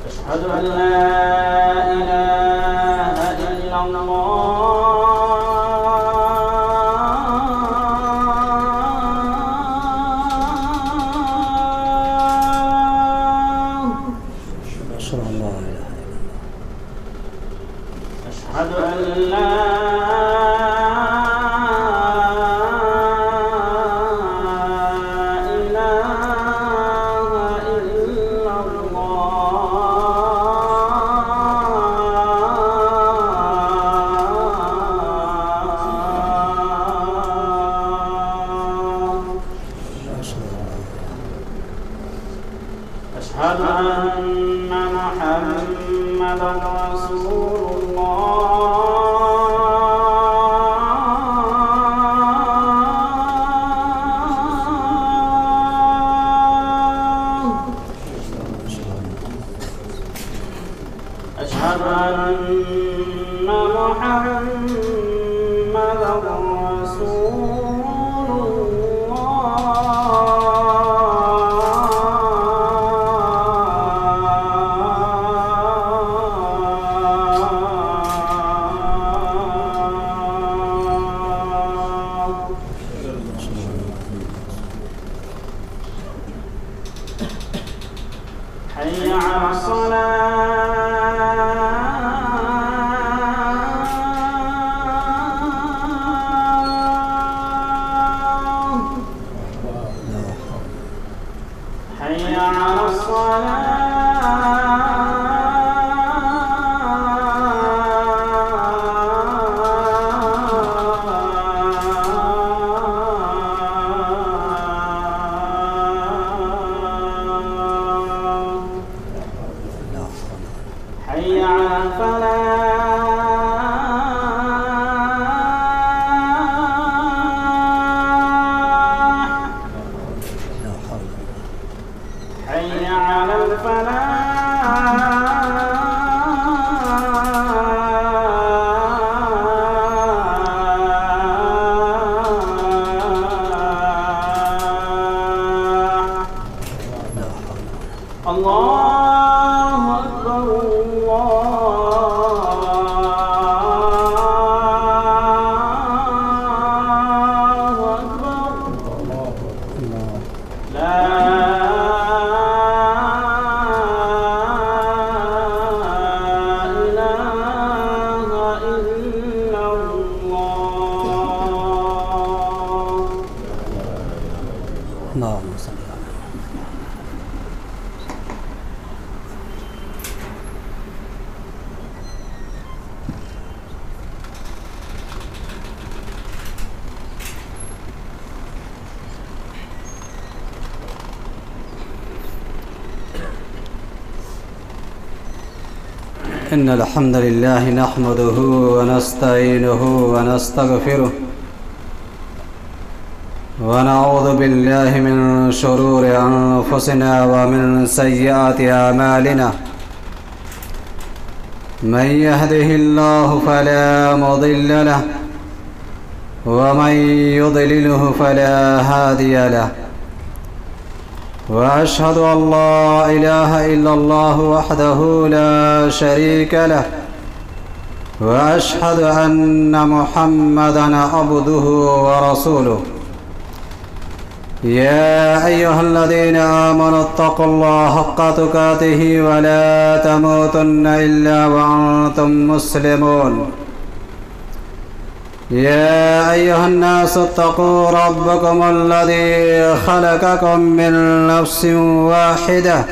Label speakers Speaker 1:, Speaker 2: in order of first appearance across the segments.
Speaker 1: أشهد أن لا إله إلا الله. أشهد أن لا أشهد أن محمدًا رسول الله. أشهد أن محمدًا رسول حي على الصلاة. حي على حي على الفلاح. حي على الفلاح. الله أكبر الله أكبر. لا إله إلا الله.
Speaker 2: اللهم صل على إن الحمد لله نحمده ونستعينه ونستغفره ونعوذ بالله من شرور أنفسنا ومن سيئات أعمالنا. من يهده الله فلا مضل له ومن يضلله فلا هادي له. وأشهد أن لا إله إلا الله وحده لا شريك له وأشهد أن محمدًا عبده ورسوله. يا أيها الذين آمنوا اتقوا الله حق تقاته ولا تموتن إلا وأنتم مسلمون. يا أيها الناس اتقوا ربكم الذي خلقكم من نفس واحدة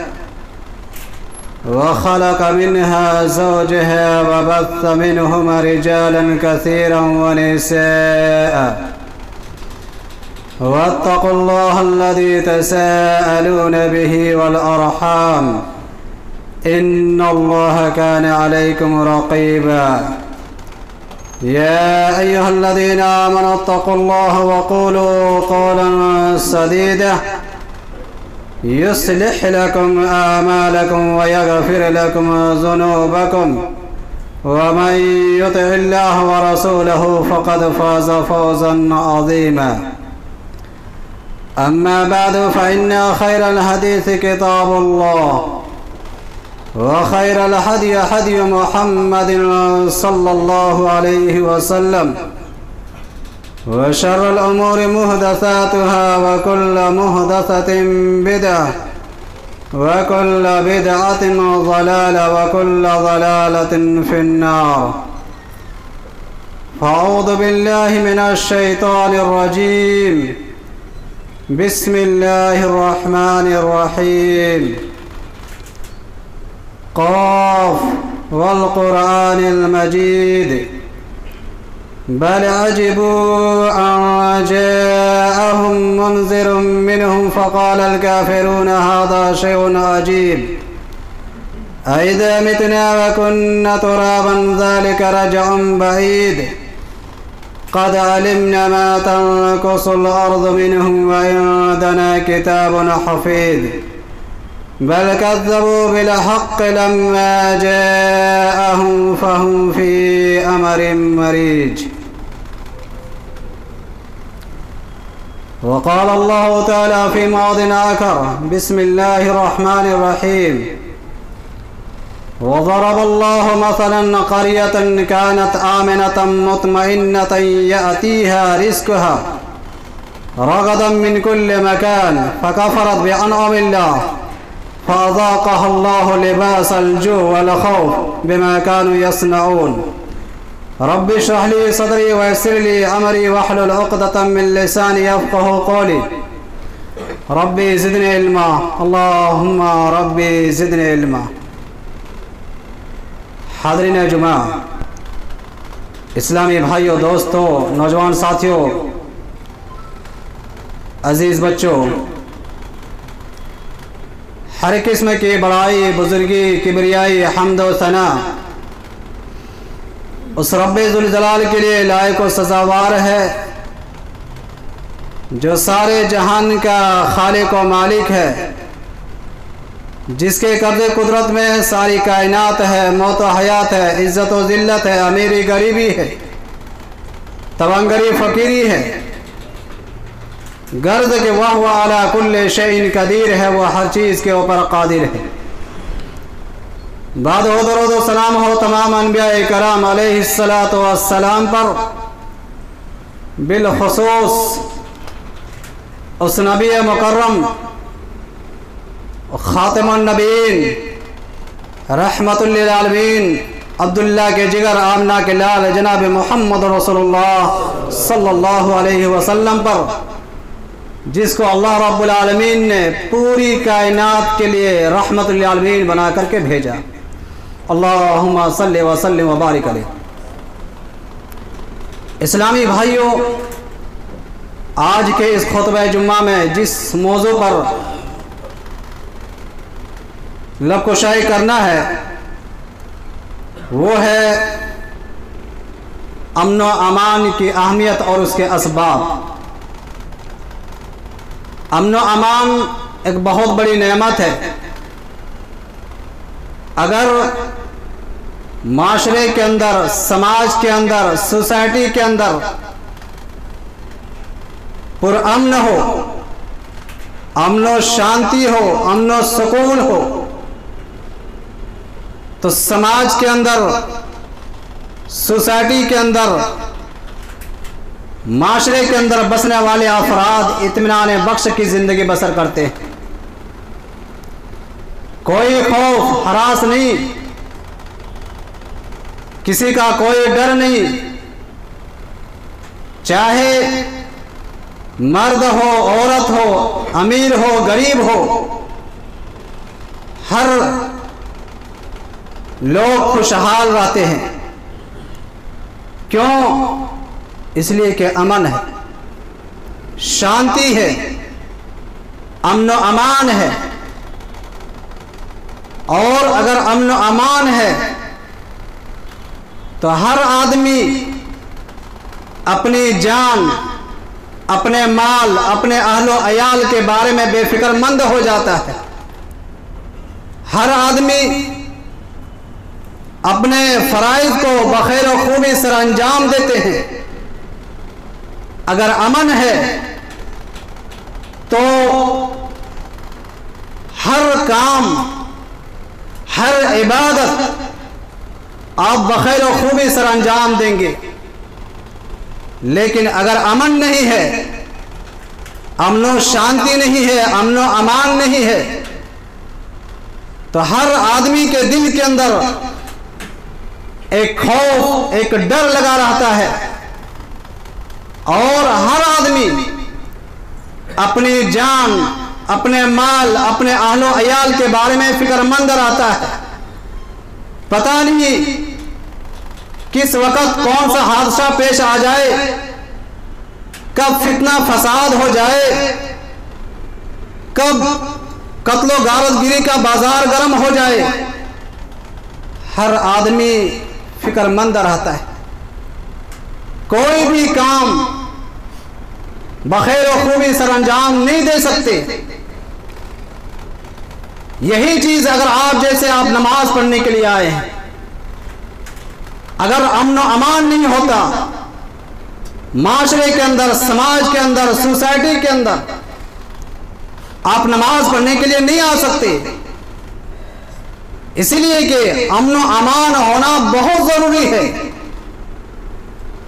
Speaker 2: وخلق منها زوجها وبث منهما رجالا كثيرا ونساء. واتقوا الله الذي تساءلون به والأرحام إن الله كان عليكم رقيبا. يا أيها الذين آمنوا اتقوا الله وقولوا قولا سديدا يصلح لكم أعمالكم ويغفر لكم ذنوبكم ومن يطع الله ورسوله فقد فاز فوزا عظيما. أما بعد فإن خير الحديث كتاب الله وخير الهدي هدي محمد صلى الله عليه وسلم وشر الأمور محدثاتها وكل محدثة بدعة وكل بدعة ضلالة وكل ضلالة في النار. فأعوذ بالله من الشيطان الرجيم. بسم الله الرحمن الرحيم. قاف والقرآن المجيد بل عجبوا أن جاءهم منذر منهم فقال الكافرون هذا شيء عجيب أئذا متنا وكنا ترابا ذلك رجع بعيد قد علمنا ما تنقص الأرض منهم وعندنا كتاب حفيظ بل كذبوا بالحق لما جاءهم فهم في أمر مريج. وقال الله تعالى في موضع آخر بسم الله الرحمن الرحيم. وضرب الله مثلا قرية كانت آمنة مطمئنة يأتيها رزقها رغدا من كل مكان فكفرت بأنعم الله فأذاقها الله لباس الجوع والخوف بما كانوا يصنعون. رب اشرح لي صدري ويسر لي أمري واحلل عقدة من لساني يفقهوا قولي. ربي زدني علما اللهم ربي زدني علما. حاضرین جمعہ، اسلامی بھائیوں، دوستوں، نوجوان ساتھیوں، عزیز بچوں، ہر قسم کی بڑائی، بزرگی، کبریائی، حمد و ثنا اس رب ذوالجلال کے لیے لائق و سزاوار ہے جو سارے جہان کا خالق و مالک ہے، جس کے قبضے قدرت میں ساری کائنات ہے، موت و حیات ہے، عزت و ذلت ہے، امیری غریبی ہے، توانگری فقیری ہے، غرض کہ وہ علی کل شیء قدیر ہے، وہ ہر چیز کے اوپر قادر ہے. بعد درود و سلام ہو تمام انبیاء کرام علیہ الصلاۃ والسلام پر، بالخصوص اس نبی مکرم خاتم النبیین رحمت للعالمین عبداللہ کے جگر آمنہ کے لال جناب محمد رسول اللہ صلی اللہ علیہ وسلم پر، جس کو اللہ رب العالمین نے پوری کائنات کے لیے رحمت للعالمین بنا کر کے بھیجا. اللہم صلی وسلم وبارک علیہ. اسلامی بھائیوں، آج کے اس خطبہ جمعہ میں جس موضوع پر لب کشائی کرنا ہے وہ ہے امن و امان کی اہمیت اور اس کے اسباب. امن و امان ایک بہت بڑی نعمت ہے. اگر معاشرے کے اندر، سماج کے اندر، سوسائٹی کے اندر پرامن ہو، امن و شانتی ہو، امن و سکون ہو، تو سماج کے اندر، سوسائٹی کے اندر، معاشرے کے اندر بسنے والے افراد اطمینان بخش کی زندگی بسر کرتے ہیں. کوئی خوف ہراس نہیں، کسی کا کوئی ڈر نہیں، چاہے مرد ہو، عورت ہو، امیر ہو، غریب ہو، ہر لوگ خوشحال رہتے ہیں. کیوں؟ اس لیے کہ امن ہے، شانتی ہے، امن و امان ہے. اور اگر امن و امان ہے تو ہر آدمی اپنی جان، اپنے مال، اپنے اہل و عیال کے بارے میں بے فکر مند ہو جاتا ہے. ہر آدمی اپنے فرائض کو بخیر و خوبی سر انجام دیتے ہیں. اگر امن ہے تو ہر کام، ہر عبادت آپ بخیر و خوبی سر انجام دیں گے. لیکن اگر امن نہیں ہے، امن و شانتی نہیں ہے، امن و امان نہیں ہے، تو ہر آدمی کے دل کے اندر ایک خوف، ایک ڈر لگا رہتا ہے، اور ہر آدمی اپنی جان، اپنے مال، اپنے اہل و عیال کے بارے میں فکر مند رہتا ہے. پتہ نہیں کس وقت کون سا حادثہ پیش آ جائے، کب فتنہ فساد ہو جائے، کب قتل و غارت گیری کا بازار گرم ہو جائے. ہر آدمی فکر مند رہتا ہے. کوئی بھی کام بخیر و خوبی سر انجام نہیں دے سکتے. یہی چیز اگر آپ نماز پڑھنے کے لیے آئے ہیں، اگر امن و امان نہیں ہوتا معاشرے کے اندر، سماج کے اندر، سوسائٹی کے اندر، آپ نماز پڑھنے کے لیے نہیں آ سکتے. اس لیے کہ امن و امان ہونا بہت ضروری ہے،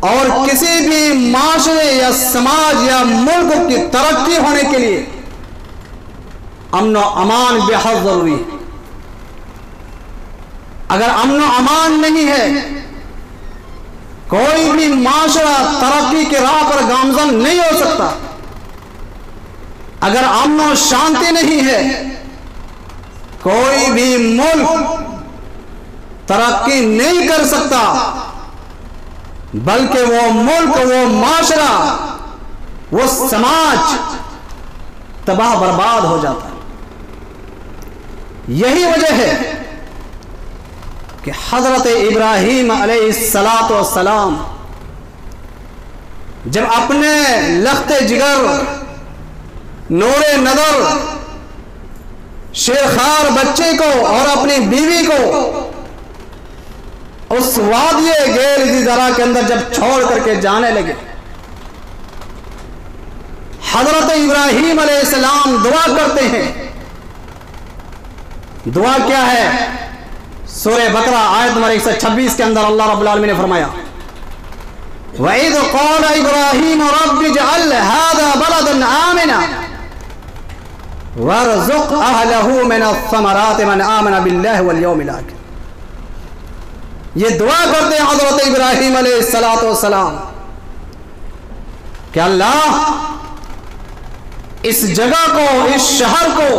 Speaker 2: اور کسی بھی معاشرے یا سماج یا ملک کی ترقی ہونے کے لیے امن و امان بہت ضروری ہے. اگر امن و امان نہیں ہے، کوئی بھی معاشرہ ترقی کی راہ پر گامزن نہیں ہو سکتا. اگر امن و شانتی نہیں ہے، کوئی بھی ملک ترقی نہیں کر سکتا، بلکہ وہ ملک، وہ معاشرہ، وہ سماج تباہ برباد ہو جاتا ہے. یہی وجہ ہے کہ حضرت ابراہیم علیہ السلام جب اپنے لخت جگر، نور نظر، شیرخوار بچے کو اور اپنی بیوی کو اس وادی غیر ذی زرع کے اندر جب چھوڑ کر کے جانے لگے، حضرت ابراہیم علیہ السلام دعا کرتے ہیں. دعا کیا ہے؟ سورہ بقرہ آیت نمبر 126 کے اندر اللہ رب العالمین نے فرمایا، وَإِذْ قَالَ إِبْرَاهِيمُ رَبِّ اجْعَلْ هَذَا بَلَدًا آمِنًا وَارْزُقْ أَهْلَهُ مِنَ الثَّمَرَاتِ مَنْ آمَنَ بِاللَّهِ وَالْيَوْمِ الْآخِرِ. یہ دعا کرتے ہیں حضرت ابراہیم علیہ السلام کہ اللہ اس جگہ کو، اس شہر کو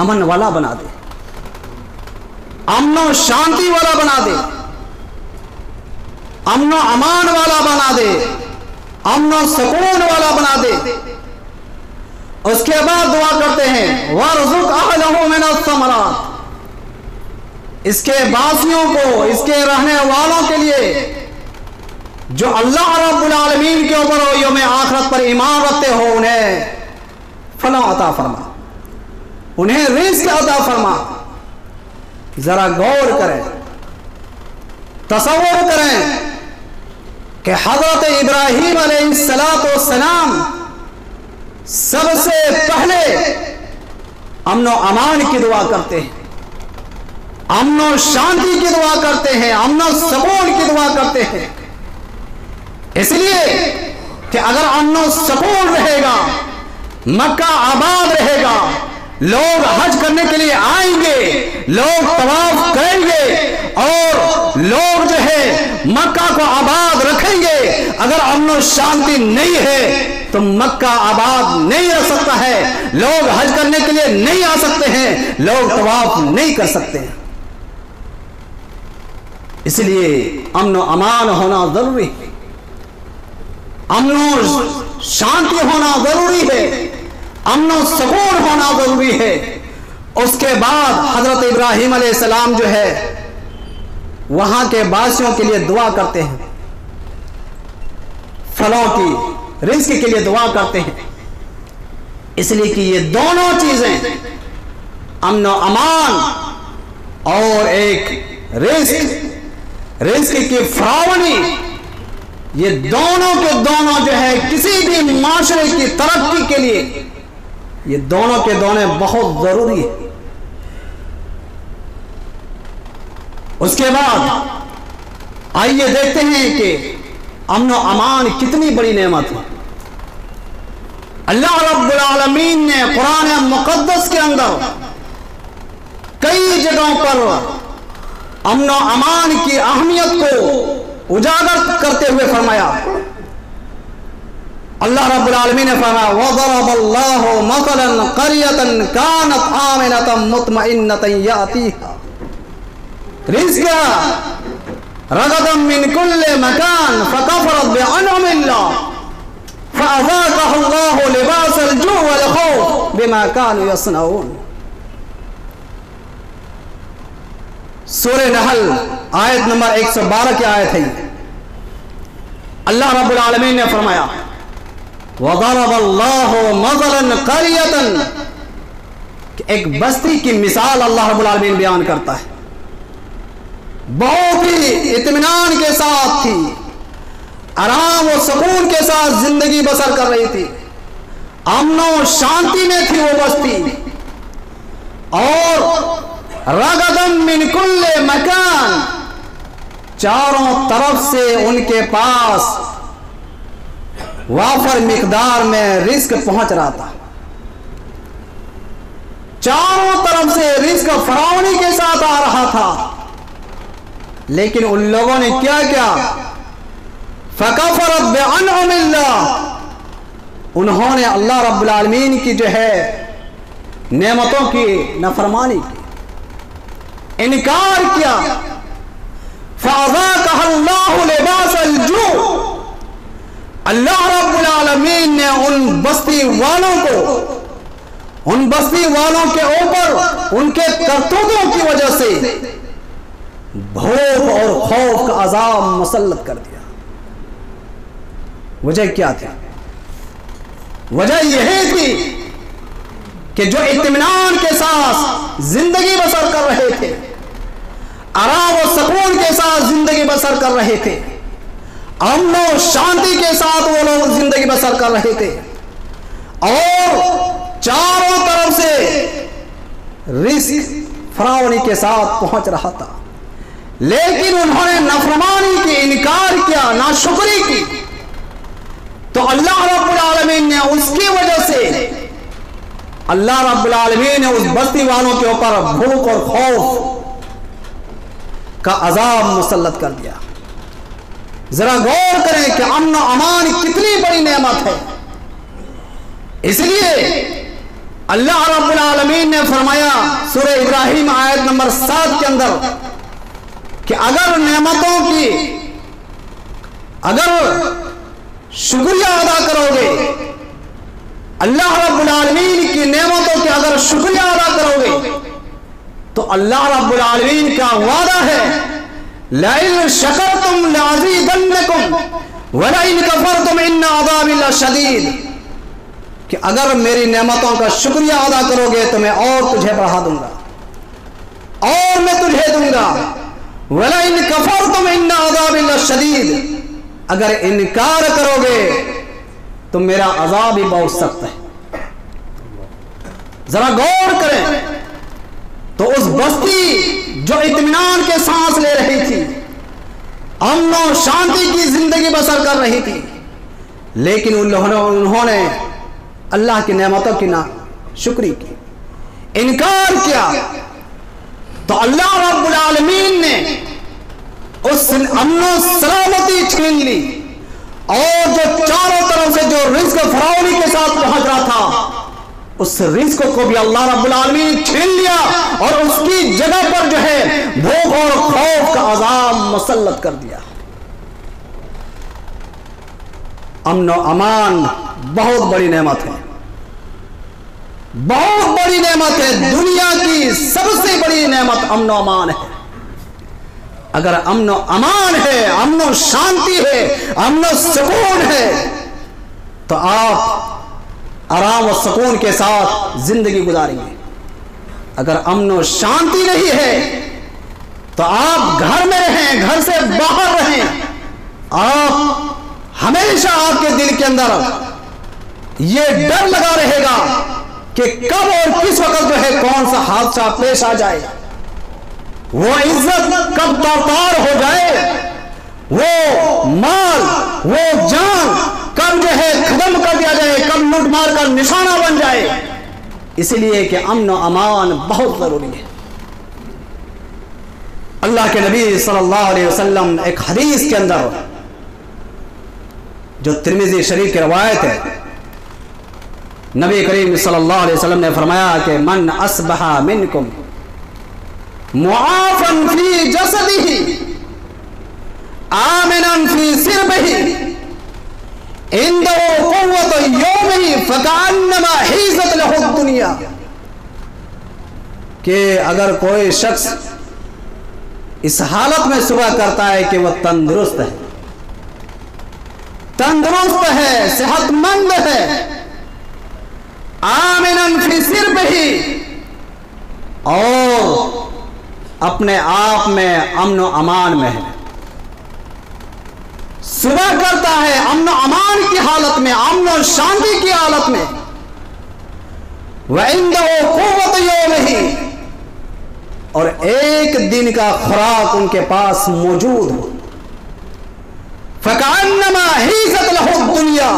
Speaker 2: امن والا بنا دے، امن و شانتی والا بنا دے، امن و امان والا بنا دے، امن و سکون والا بنا دے. اس کے بعد دعا کرتے ہیں وَارْزُقْ أَهْلَهُ مِنَ الثَّمَرَاتِ، اس کے باسیوں کو، اس کے رہنے والوں کے لیے جو اللہ رب العالمین کے اوپر و یوم آخرت پر ایمان رکھتے ہو، انہیں فلاں عطا فرما، انہیں رزق عطا فرما. ذرا غور کریں، تصور کریں کہ حضرت ابراہیم علیہ السلام سب سے پہلے امن و امان کی دعا کرتے ہیں، امن و شانتی کی دعا کرتے ہیں، امن و سکون کی دعا کرتے ہیں. اس لیے کہ اگر امن و سکون رہے گا، مکہ آباد رہے گا، لوگ حج کرنے کے لیے آئیں گے، لوگ طواف کریں گے، اور لوگ جو ہے مکہ کو آباد رکھیں گے. اگر امن و شانتی نہیں ہے تو مکہ آباد نہیں رہ سکتا ہے، لوگ حج کرنے کے لیے نہیں آ سکتے ہیں، لوگ طواف نہیں کر سکتے ہیں. اس لیے امن و امان ہونا ضروری ہے، امن و شانتی ہونا ضروری ہے، امن و سکون ہونا ضروری ہے. اس کے بعد حضرت ابراہیم علیہ السلام جو ہے وہاں کے باسیوں کے لیے دعا کرتے ہیں، پھلوں کی، رزق کے لیے دعا کرتے ہیں. اس لیے کہ یہ دونوں چیزیں، امن و امان اور ایک رزق کی فراوانی، یہ دونوں کے دونوں جو ہے کسی بھی معاشرے کی ترقی کے لیے یہ دونوں کے دونوں بہت ضروری ہے۔ اس کے بعد آئیے دیکھتے ہیں کہ امن و امان کتنی بڑی نعمت ہے۔ اللہ رب العالمین نے قرآن مقدس کے اندر کئی جگہوں پر امن و امان کی اہمیت کو اجاگر کرتے ہوئے فرمایا۔ اللہ رب العالمین نے فرمایا وَضَرَبَ اللَّهُ مَثَلًا قَرْيَةً كَانَتْ آمِنَةً مُطْمَئِنَّةً يَأْتِيهَا رِزْقُهَا رَغَدًا مِّن كُلِّ مَكَانٍ فَكَفَرَتْ بِأَنْعُمِ اللَّهِ فَأَذَاقَهَا اللَّهُ لِبَاسَ الْجُوعِ وَالْخَوْفِ بِمَا كَانُوا يَصْنَعُونَ۔ سورہ نحل آیت نمبر 112 کی آیت ہے۔ اللہ رب العالمین نے فرمایا وَضَرَبَ اللَّهُ مَثَلًا قَرْيَةً، کہ ایک بستی کی مثال اللہ رب العالمین بیان کرتا ہے، بہت ہی اطمینان کے ساتھ تھی، آرام و سکون کے ساتھ زندگی بسر کر رہی تھی، امن و شانتی میں تھی وہ بستی، اور رغدم من کل مکان، چاروں طرف سے ان کے پاس وافر مقدار میں رزق پہنچ رہا تھا، چاروں طرف سے رزق فراوانی کے ساتھ آ رہا تھا، لیکن ان لوگوں نے کیا کیا؟ فَكَفَرَتْ بِأَنْعُمِ اللَّهِ، انہوں نے اللہ رب العالمین کی جو ہے نعمتوں کی نافرمانی کی، انکار کیا۔ فَأَذَاقَهَا اللَّهُ لِبَاسَ الْجُوعِ، اللہ رب العالمین نے ان بستی والوں کے اوپر ان کے کرتوتوں کی وجہ سے بھوک اور خوف کا عذاب مسلط کر دیا۔ وجہ کیا تھی؟ وجہ یہ تھی کہ جو اطمینان کے ساتھ زندگی بسر کر رہے تھے، آرام و سکون کے ساتھ زندگی بسر کر رہے تھے، امن و شانتی کے ساتھ وہ لوگ زندگی بسر کر رہے تھے، اور چاروں طرف سے رزق فراوانی کے ساتھ پہنچ رہا تھا، لیکن انہوں نے نافرمانی کی، انکار کیا، ناشکری کی، تو اللہ رب العالمین نے اس کی وجہ سے اللہ رب العالمین نے اس بستی والوں کے اوپر بھوک اور خوف کا عذاب مسلط کر دیا۔ ذرا غور کریں کہ امن و امان کتنی بڑی نعمت ہے۔ اس لیے اللہ رب العالمین نے فرمایا سورہ ابراہیم آیت نمبر 7 کے اندر کہ اگر نعمتوں کی شکریہ ادا کرو گے، اللہ رب العالمین کی نعمتوں کے اگر شکریہ ادا کرو گے تو اللہ رب العالمین کا وعدہ ہے لَإِن شَكَرْتُمْ لَأَزِيدَنَّكُمْ وَلَإِن كَفَرْتُمْ إِنَّ عَذَابِي لَشَدِيدٌ، کہ اگر میری نعمتوں کا شکریہ ادا کرو گے تو میں اور تجھے بڑھا دوں گا، اور میں تجھے دوں گا، وَلَئِن كَفَرْتُمْ إِنَّ عَذَابِي لَشَدِيدٌ، اگر انکار کرو گے تو میرا عذاب ہی بہت سخت ہے۔ ذرا غور کریں تو اس بستی جو اطمینان کے سانس لے رہی تھی، امن و شانتی کی زندگی بسر کر رہی تھی، لیکن انہوں نے اللہ کی نعمتوں کی ناشکری کی، انکار کیا، تو اللہ رب العالمین نے اس امن و سلامتی چھین لی، اور جو چاروں طرف سے جو رزق فراوانی کے ساتھ پہنچ رہا تھا اس رزق کو بھی اللہ رب العالمین چھین لیا، اور اس کی جگہ پر جو ہے بھوک اور خوف کا عذاب مسلط کر دیا۔ امن و امان بہت بڑی نعمت ہے، بہت بڑی نعمت ہے، دنیا کی سب سے بڑی نعمت امن و امان ہے۔ اگر امن و امان ہے، امن و شانتی ہے، امن و سکون ہے، تو آپ آرام و سکون کے ساتھ زندگی گزاریں گے۔ اگر امن و شانتی نہیں ہے تو آپ گھر میں رہیں، گھر سے باہر رہیں، آپ ہمیشہ آپ کے دل کے اندر یہ ڈر لگا رہے گا کہ کب اور کس وقت جو ہے کون سا حادثہ پیش آ جائے، وہ عزت کب تار ہو جائے، وہ مال، وہ جان کب جو ہے ختم کر دیا جائے، کب لوٹ مار کا نشانہ بن جائے۔ اس لیے کہ امن و امان بہت ضروری ہے۔ اللہ کے نبی صلی اللہ علیہ وسلم ایک حدیث کے اندر جو ترمذی شریف کی روایت ہے، نبی کریم صلی اللہ علیہ وسلم نے فرمایا کہ من اصبح منکم معافا فی جسدہ آمنا فی سربہ عنده قوت یومہ فکأنما حیزت لہ الدنیا، کہ اگر کوئی شخص اس حالت میں صبح کرتا ہے کہ وہ تندرست ہے، تندرست ہے، صحت مند ہے، آمنن فی سربہ، اور اپنے آپ میں امن و امان میں ہے، صبح کرتا ہے امن و امان کی حالت میں، امن و شانتی کی حالت میں، وَعِندَهُ قُوَّةُ يَوْمِهِ، اور ایک دن کا خوراک ان کے پاس موجود ہو، فَكَأَنَّمَا حِيزَتْ لَهُ الدُّنْيَا،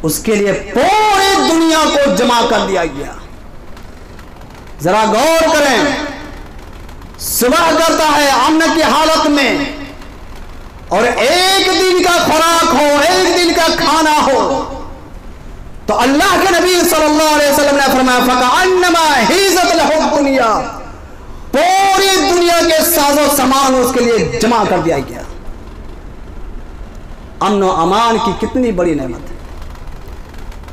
Speaker 2: اس کے لیے پوری دنیا کو جمع کر دیا گیا۔ ذرا غور کریں، صبح کرتا ہے امن کی حالت میں، اور ایک دن کا خوراک ہو، ایک دن کا کھانا ہو، تو اللہ کے نبی صلی اللہ علیہ وسلم نے فرمایا فَكَأَنَّمَا حِيزَتْ لَهُ الدُّنْيَا، پوری دنیا کے ساز و سامان اس کے لیے جمع کر دیا گیا۔ امن و امان کی کتنی بڑی نعمت ہے،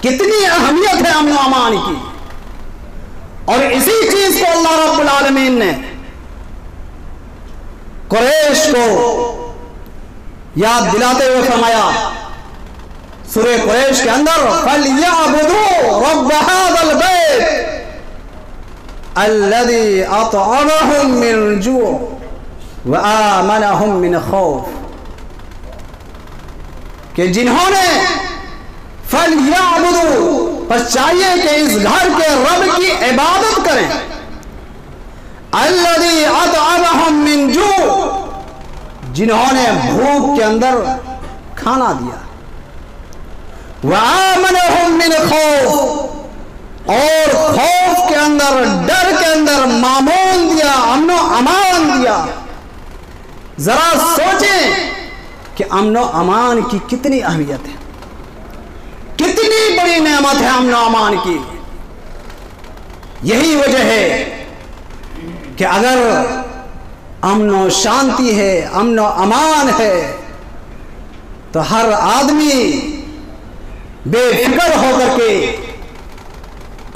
Speaker 2: کتنی اہمیت ہے امن و امان کی، اور اسی چیز کو اللہ رب العالمین نے قریش کو یاد دلاتے ہوئے فرمایا سورہ قریش کے اندر فَلْيَعْبُدُوا رَبَّ هَذَا الْبَيْتِ الَّذِي أَطْعَمَهُم مِّن جُوعٍ وَآمَنَهُم مِّنْ خَوْفٍ، کہ جنہوں نے فَلْيَعْبُدُوا، پس چاہیے کہ اس گھر کے رب کی عبادت کریں، الَّذِي أَطْعَمَهُم مِّن جُوعٍ، جنہوں نے بھوک کے اندر کھانا دیا، وَآمَنَهُم مِّنْ خَوْفٍ، اور خوف کے اندر، ڈر کے اندر مامون دیا، امن و امان دیا۔ ذرا سوچیں کہ امن و امان کی کتنی اہمیت ہے، کتنی بڑی نعمت ہے امن و امان کی۔ یہی وجہ ہے کہ اگر امن و شانتی ہے، امن و امان ہے، تو ہر آدمی بے فکر ہو کر کے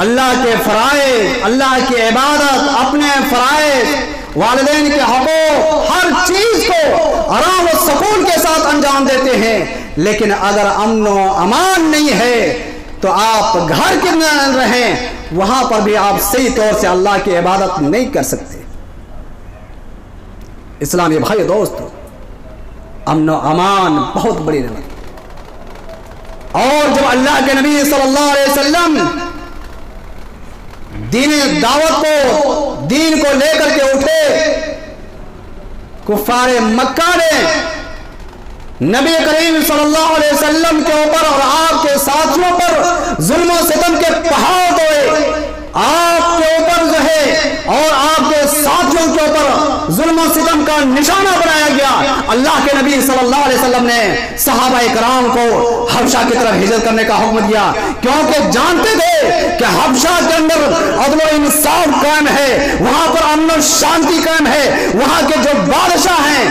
Speaker 2: اللہ کے فرائض، اللہ کی عبادت، اپنے فرائض، والدین کے حقوق، ہر چیز کو آرام و سکون کے ساتھ انجام دیتے ہیں۔ لیکن اگر امن و امان نہیں ہے تو آپ گھر کے اندر رہیں، وہاں پر بھی آپ صحیح طور سے اللہ کی عبادت نہیں کر سکتے۔ اسلامی بھائی دوستو، امن و امان بہت بڑی نعمت، اور جب اللہ کے نبی صلی اللہ علیہ وسلم دین دعوت کو، دین کو لے کر کے اٹھے، کفار مکہ نے نبی کریم صلی اللہ علیہ وسلم کے اوپر اور آپ کے ساتھیوں پر ظلم و ستم کے پہاڑ ڈھوئے، آپ کے اوپر جو ہے اور آپ کے ساتھیوں کے اوپر ظلم و ستم کا نشانہ بنایا گیا۔ اللہ کے نبی صلی اللہ علیہ وسلم نے صحابہ کرام کو حبشہ کی طرف ہجرت کرنے کا حکم دیا، کیونکہ جانتے تھے کہ حبشہ کے اندر عدل و انصاف قائم ہے، وہاں پر امن و شانتی قائم ہے، وہاں کے جو بادشاہ ہیں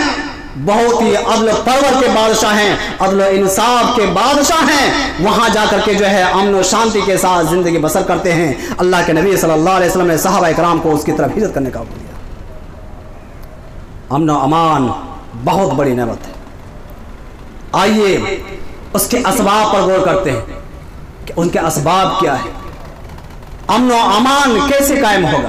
Speaker 2: بہت ہی عدل پرور کے بادشاہ ہیں، عدل و انصاف کے بادشاہ ہیں، وہاں جا کر کے جو ہے امن و شانتی کے ساتھ زندگی بسر کرتے ہیں۔ اللہ کے نبی صلی اللہ علیہ وسلم نے صحابہ کرام کو اس کی طرف ہجرت کرنے کا حکم دیا۔ امن و امان بہت بڑی نعمت ہے۔ آئیے اس کے اسباب پر غور کرتے ہیں کہ ان کے اسباب کیا ہے، امن و امان کیسے قائم ہوگا۔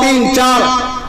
Speaker 2: 3, 4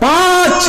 Speaker 2: 5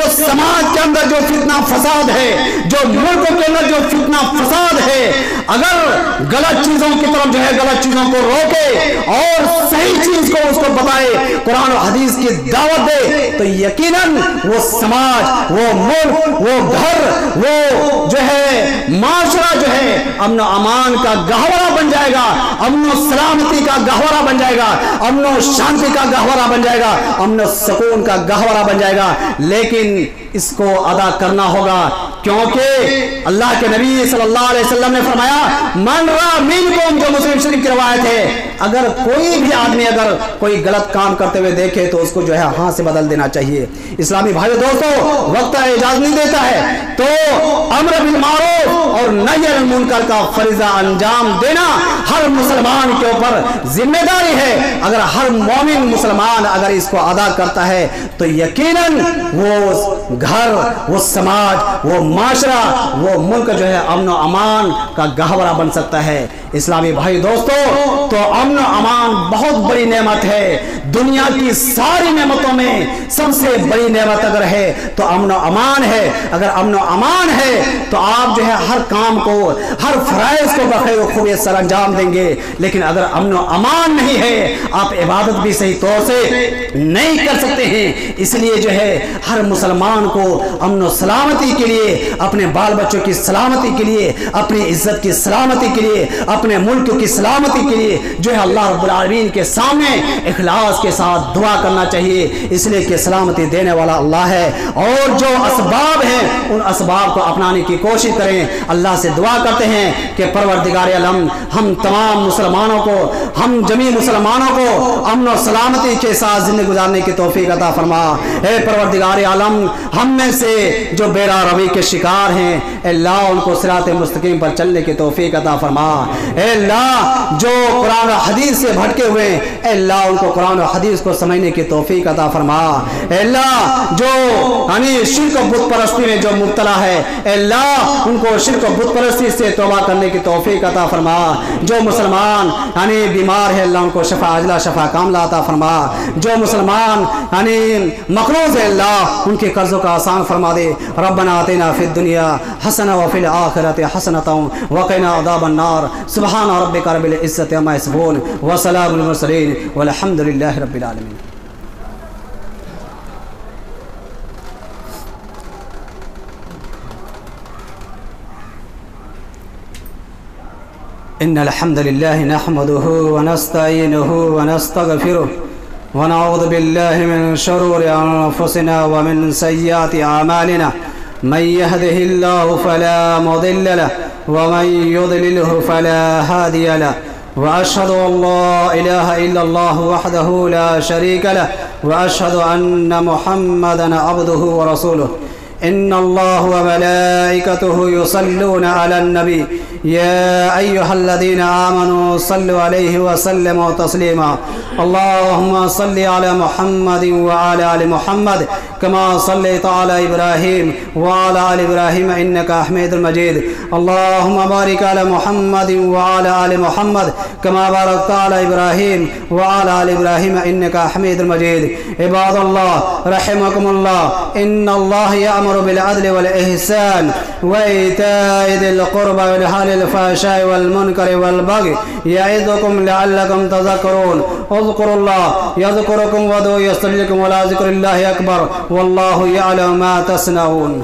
Speaker 2: جو سماج کے اندر جو فتنہ فساد ہے، جو ملکوں کے اندر جو فتنہ فساد ہے، اگر غلط چیزوں کی طرف جو ہے غلط چیزوں کو روکے اور صحیح چیز کو اس کو بتائے، قرآن و حدیث کی دعوت دے، تو یقیناً وہ سماج، وہ ملک، وہ گھر، وہ جو ہے معاشرہ جو ہے امن و امان کا گہوارہ بن جائے گا، امن و سلامتی کا گہوارہ بن جائے گا، امن و شانتی کا گہوارہ بن جائے گا، امن و سکون کا گہوارہ بن جائے گا۔ لیکن اس کو ادا کرنا ہوگا، کیونکہ اللہ کے نبی صلی اللہ علیہ وسلم نے فرمایا من را منکم، جو مسلم شریف کی روایت ہے، اگر کوئی بھی آدمی اگر کوئی غلط کام کرتے ہوئے دیکھے تو اس کو جو ہے ہاں سے بدل دینا چاہیے۔ اسلامی بھائی دوستو، وقت اجازت نہیں دیتا ہے تو امر بالمعروف اور نہی عن المنکر کا فریضہ انجام دینا ہر مسلمان کے اوپر ذمہ داری ہے۔ اگر ہر مومن مسلمان اگر اس کو ادا کرتا ہے تو یقیناً وہ گھر، وہ سماج، وہ معاشرہ، وہ ملک جو ہے امن و امان کا گہوارہ بن سکتا ہے۔ اسلامی بھائی دوستو، تو امن و امان بہت بڑی نعمت ہے۔ دنیا کی ساری نعمتوں میں سب سے بڑی نعمت اگر ہے تو امن و امان ہے۔ اگر امن و امان ہے تو آپ جو ہے ہر کام کو، ہر فرائض کو بخیر و خوبی سر انجام دیں گے۔ لیکن اگر امن و امان نہیں ہے، آپ عبادت بھی صحیح طور سے نہیں کر سکتے ہیں۔ اس لیے جو ہے ہر مسلمان کو امن و سلامتی کے لیے، اپنے بال بچوں کی سلامتی کے لیے، اپنی عزت کی سلامتی کے لیے، اپنے ملک کی سلامتی کے لیے جو ہے اللہ رب العالمین کے سامنے اخلاص کے ساتھ دعا کرنا چاہیے، اس لیے کہ سلامتی دینے والا اللہ ہے۔ اور جو اسباب ہیں ان اسباب کو اپنانے کی کوشش کریں۔ اللہ سے دعا کرتے ہیں کہ پروردگار عالم ہم تمام مسلمانوں کو، ہم جمیع مسلمانوں کو امن و سلامتی کے ساتھ زندگی گزارنے کی توفیق عطا فرما۔ اے پروردگار عالم، ہم میں سے جو بیرا روی کے شکار ہیں، اے اللہ ان کو صراط مستقیم پر چلنے کی توفیق عطا فرما۔ اے اللہ جو قرآن و حدیث سے بھٹکے ہوئے، اے اللہ ان کو قرآن و حدیث کو سمجھنے کی توفیق عطا فرما۔ اے اللہ جو شرک و بت پرستی میں جو مبتلا ہے، اے اللہ ان کو شرک و بت پرستی سے توبہ کرنے کی توفیق عطا فرما۔ جو مسلمان بیمار ہے، اللہ ان کو شفا عاجلہ شفا کاملہ عطا فرما۔ جو مسلمان مقروض ہے، اللہ ان کے قرضوں کا آسان فرما دے۔ ربنا آتنا فی الدنیا حسنہ وفی الآخرۃ حسنۃ وقنا عذاب النار۔ سبحان ربک رب العزۃ عما یصفون وسلام علی المرسلین والحمد للہ رب العالمین۔ إن الحمد لله نحمده ونستعينه ونستغفره ونعوذ بالله من شرور أنفسنا ومن سيئات أعمالنا، من يهده الله فلا مضل له ومن يضلله فلا هادي له، وأشهد أن لا إله إلا الله وحده لا شريك له، وأشهد أن محمدا عبده ورسوله۔ إن الله وملائكته يصلون على النبي، يا أيها الذين آمنوا صلوا عليه وسلموا تسليما۔ اللهم صل على محمد وعلى آل محمد كما صليت على إبراهيم وعلى آل إبراهيم إنك حميد مجيد۔ اللهم بارك على محمد وعلى آل محمد كما باركت على إبراهيم وعلى آل إبراهيم إنك حميد مجيد۔ عباد الله رحمكم الله، إن الله يأمر بالعدل والإحسان وإيتاء ذي القربى وينهى عن الفحشاء والمنكر والبغي يعظكم لعلكم تذكرون۔ اذكروا الله يذكركم وادعوه يستجب لكم ولذكر الله أكبر والله يعلم ما تصنعون۔